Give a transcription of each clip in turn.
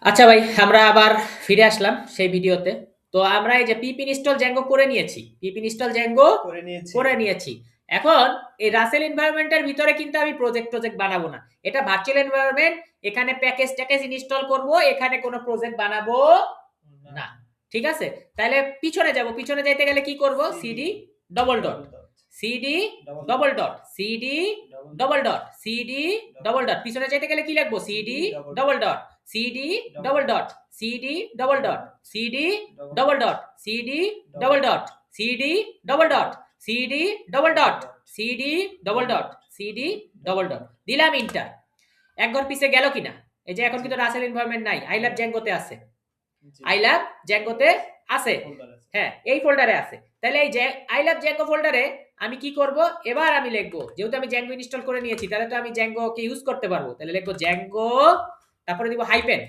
আচ্ছা ভাই, আমরা আবার ফিরে আসলাম সেই ভিডিওতে। তো আমরা এই যে পিপ ইনস্টল জ্যাঙ্গো করে নিয়েছি। পিপ ইনস্টল জ্যাঙ্গো করে নিয়েছি। করে নিয়েছি। এখন এই রাসেল এনভায়রনমেন্টের ভিতরে কিন্তু আমি প্রজেক্ট বানাবো না। এটা ভার্চুয়াল এনভায়রনমেন্ট। এখানে প্যাকেজ ইনস্টল করব, এখানে কোনো প্রজেক্ট বানাবো না। না। ঠিক আছে? তাহলে পিছনে যাব। পিছনে যাইতে গেলে কি করব? CD double dot CD double dot CD double dot CD double dot. পিছনে যাইতে গেলে কি লিখবো? CD double dot CD double dot CD double dot CD double dot CD double dot CD double dot CD double dot CD double dot CD double dot. দিলাম inter. এক ঘর পিছে গেল কিনা? এই যে এখন কিন্তু রাসেল এনভায়রনমেন্ট নাই, আই লাভ জ্যাঙ্গোতে আছে। আই লাভ জ্যাঙ্গোতে আছে। হ্যাঁ, এই ফোল্ডারে আছে। তাহলে এই যে আই লাভ জ্যাঙ্গো ফোল্ডারে আমি কি করব? এবার আমি লিখবো, যেহেতু আমি জ্যাঙ্গো ইনস্টল করে নিয়েছি, তাহলে তো আমি জ্যাঙ্গো কে ইউজ করতে পারবো। তাহলে লিখবো জ্যাঙ্গো, তারপরে দিব হাইপেন।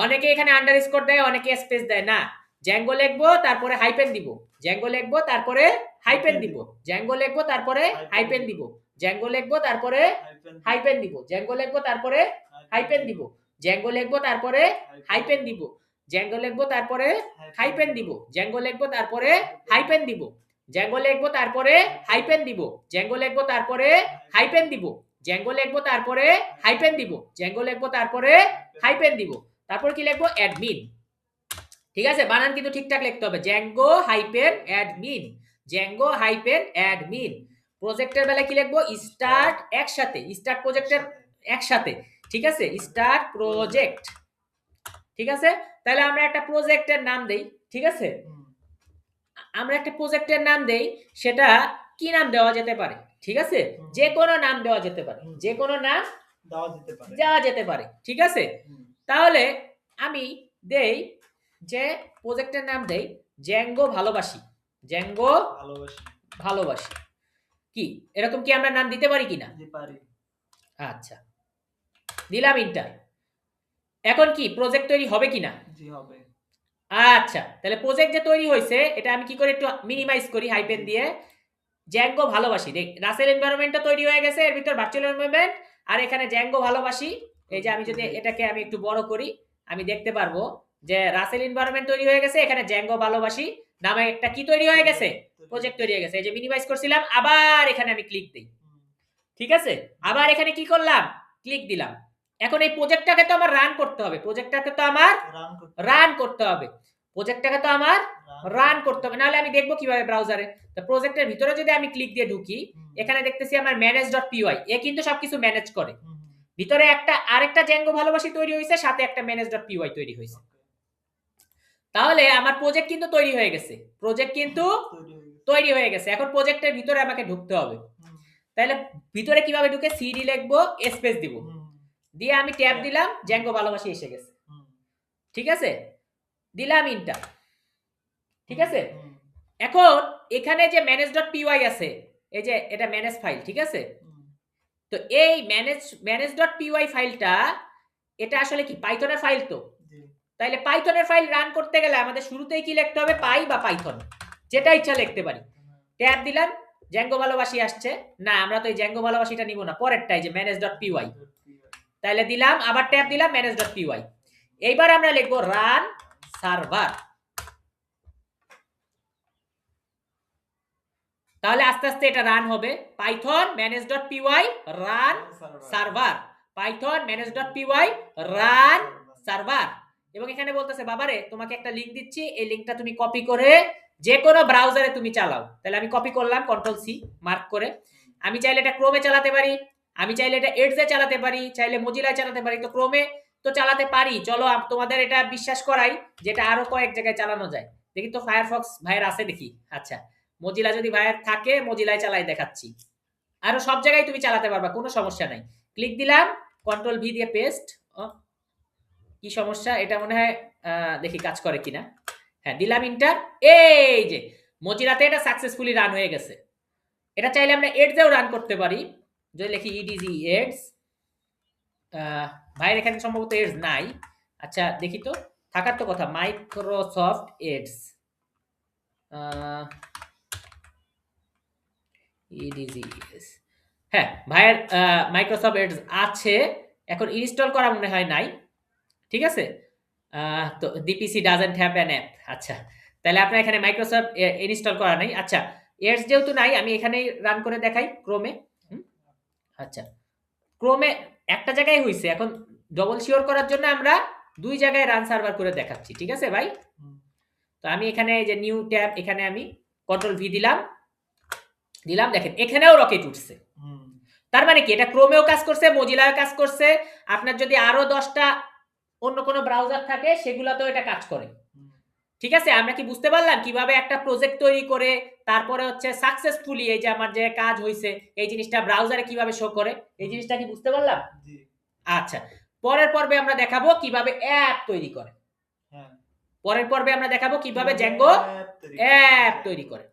অনেকে এখানে আন্ডারস্কোর দেয়, অনেকে স্পেস দেয় না। জ্যাঙ্গো লিখবো, তারপরে হাইপেন দিব। জ্যাঙ্গো লিখবো, তারপরে হাইপেন দিব। জ্যাঙ্গো লিখবো, তারপরে হাইপেন দিব। জ্যাঙ্গো লিখবো, তারপরে হাইপেন দিব। জ্যাঙ্গো লিখবো, তারপরে হাইপেন দিব। জ্যাঙ্গো লিখবো, তারপরে হাইপেন দিব। জ্যাঙ্গো লিখবো, তারপরে হাইপেন দিব। জ্যাঙ্গো লিখবো, তারপরে হাইপেন দিব। জ্যাঙ্গো লিখবো, তারপরে হাইপেন দিব। জ্যাঙ্গো লিখবো, তারপরে হাইপেন দিব। জ্যাঙ্গো লিখবো, তারপরে হাইপেন দিব। জ্যাঙ্গো লিখবো, তারপরে হাইপেন দিব। তারপর কি লিখবো? অ্যাডমিন। ঠিক আছে? বানান কিন্তু ঠিকঠাক লিখতে হবে। Zango hyphen admin. Zango hyphen admin. প্রজেক্টের বেলায় কি লিখবো? স্টার্ট একসাথে, স্টার্ট প্রজেক্টের একসাথে। ঠিক আছে? Start project. ঠিক আছে? তাহলে আমরা একটা প্রজেক্টের নাম দেই। ঠিক আছে? আমরা একটা প্রজেক্টের নাম দেই, সেটা কি নাম দেওয়া যেতে পারে? ঠিক আছে? যে কোনো নাম দেওয়া যেতে পারে। যে কোনো নাম দেওয়া যেতে পারে। ঠিক আছে? তাহলে আমি দেই যে প্রজেক্টের নাম দেই জ্যাঙ্গো ভালোবাসি। জ্যাঙ্গো ভালোবাসি। কি এরকম কি আমরা নাম দিতে পারি কিনা? আচ্ছা, দিলাম ইন্টার। এখন কি প্রজেক্ট তৈরি হবে কিনা? জি হবে। আচ্ছা, তাহলে প্রজেক্ট যে তৈরি হয়েছে, এটা আমি কি করে একটু মিনিমাইজ করি হাইপেন দিয়ে। জ্যাঙ্গো ভালোবাসি। দেখ, রাসেল এনভায়রনমেন্টটা তৈরি হয়ে গেছে, এর ভিতর ভার্চুয়াল এনভায়রনমেন্ট, আর এখানে জ্যাঙ্গো ভালোবাসি। এই যে আমি যদি এটাকে আমি একটু বড় করি, আমি দেখতে পারবো যে রাসেল এনভায়রনমেন্ট তৈরি হয়ে গেছে, এখানে জ্যাঙ্গো ভালোবাসি নামে একটা কি তৈরি হয়ে গেছে? প্রজেক্ট তৈরি হয়ে গেছে। এই যে মিনিমাইজ করছিলাম, আবার এখানে আমি ক্লিক দেই। ঠিক আছে? আবার এখানে কি করলাম? ক্লিক দিলাম। এখন এই প্রজেক্টটাকে তো আমার রান করতে হবে। প্রজেক্টটাকে তো আমার রান করতে হবে। প্রজেক্টটাকে তো আমার রান করতে হবে, নাহলে আমি দেখবো কিভাবে ব্রাউজারে? তো প্রজেক্টের ভিতরে যদি আমি ক্লিক দিয়ে ঢুকি, এখানে দেখতেছি আমার manage.py, এ কিন্তু সবকিছু ম্যানেজ করে। ভিতরে একটা আরেকটা জ্যাঙ্গো ভালোবাসি তৈরি হয়েছে, সাথে একটা manage.py তৈরি হয়েছে। তাহলে আমার প্রজেক্ট কিন্তু তৈরি হয়ে গেছে। প্রজেক্ট কিন্তু তৈরি হয়ে গেছে। এখন প্রজেক্টের ভিতরে আমাকে ঢুকতে হবে। তাহলে ভিতরে কিভাবে ঢুকে? সিডি লিখবো, স্পেস দিব, দিয়ে আমি ট্যাব দিলাম, জ্যাঙ্গো ভালোবাসি এসে গেছে। ঠিক আছে? দিলাম ইন্টার। ঠিক আছে? এখন এখানে যে manage.py আছে, এই যে এটা ম্যানেজ ফাইল। ঠিক আছে? তো এই manage.py ফাইলটা, এটা আসলে কি পাইথনের ফাইল? তো তাইলে পাইথনের ফাইল রান করতে গেলে আমাদের শুরুতেই কি লিখতে হবে? পাই বা পাইথন, যেটা ইচ্ছা লিখতে পারি। ট্যাব দিলাম, জ্যাঙ্গো ভালোবাসি আসছে। না, আমরা তো এই জ্যাঙ্গো ভালোবাসিটা নিব না, পরেরটাই যে manage.py। তাহলে দিলাম, আবার ট্যাব দিলাম, manage.py। এইবার আমরা লিখব রান সার্ভার। তাহলে আস্তে আস্তে এটা রান হবে। Python manage.py run server. Python manage.py run server. এবং এখানে বলতেছে, বাবারে তোমাকে একটা লিংক দিচ্ছি, এই লিংকটা তুমি কপি করে যে কোনো ব্রাউজারে তুমি চালাও। তাহলে আমি কপি করলাম, কন্ট্রোল সি মার্ক করে। আমি চাইলে এটা ক্রোমে চালাতে পারি, আমি চাইলে এটা এডজে চালাতে পারি, চাইলে মজিলায় চালাতে পারি। তো ক্রোমে তো চালাতে পারি, চলো তোমাদের এটা বিশ্বাস করাই যেটা আরো কয়েক জায়গায় চালানো যায়। দেখি তো ফায়ারফক্স ভাইয়ের আছে দেখি। আচ্ছা, মজিলা যদি ভাইয়ের থাকে, মজিলায় চালাই দেখাচ্ছি। আরো সব জায়গায় তুমি চালাতে পারবা, কোনো সমস্যা নাই। ক্লিক দিলাম, কন্ট্রোল ভি দিয়ে পেস্ট। কি সমস্যা? এটা মনে হয় দেখি কাজ করে কিনা। হ্যাঁ, দিলাম ইন্টার। এই যে মজিলাতে এটা সাকসেসফুলি রান হয়ে গেছে। এটা চাইলে আমরা এডজেও রান করতে পারি। যদি লিখি ইডিজি এডস, ভাইয়ের এখানে সম্ভবত এডস নাই। আচ্ছা দেখি তো, থাকার তো কথা, মাইক্রোসফট এডস, ইডিজিএস। হ্যাঁ, ভাইয়ের মাইক্রোসফট এডস আছে, এখন ইনস্টল করা মনে হয় নাই। ঠিক আছে? তো DPC doesn't have an app. আচ্ছা, তাহলে আপনার এখানে মাইক্রোসফট ইনস্টল করা নাই। আচ্ছা, এডস যেহেতু নাই আমি এখানেই রান করে দেখাই ক্রোমে। আচ্ছা, ক্রোমে একটা জায়গায় হইছে, এখন ডবল শিওর করার জন্য আমরা ২ জায়গায় রান সার্ভার করে দেখাচ্ছি। ঠিক আছে ভাই? তো আমি এখানে এই যে নিউ ট্যাব, এখানে আমি কন্ট্রোল ভি দিলাম, দেখেন এখানেও রকেট উঠছে। তার মানে কি এটা ক্রোমেও কাজ করছে, মজিলায়ও কাজ করছে। আপনার যদি আরো 10টা অন্য কোনো ব্রাউজার থাকে সেগুলোতেও এটা কাজ করে। ঠিক আছে? আমরা কি বুঝতে পারলাম কিভাবে একটা প্রজেক্ট তৈরি করে তারপরে হচ্ছে সাকসেসফুলি এই যে আমার যে কাজ হইছে এই জিনিসটা ব্রাউজারে কিভাবে শো করে, এই জিনিসটা কি বুঝতে পারলাম? আচ্ছা, পরের পর্বে আমরা দেখাবো কিভাবে অ্যাপ তৈরি করে। পরের পর্বে আমরা দেখাবো কিভাবে জ্যাঙ্গো অ্যাপ তৈরি করে।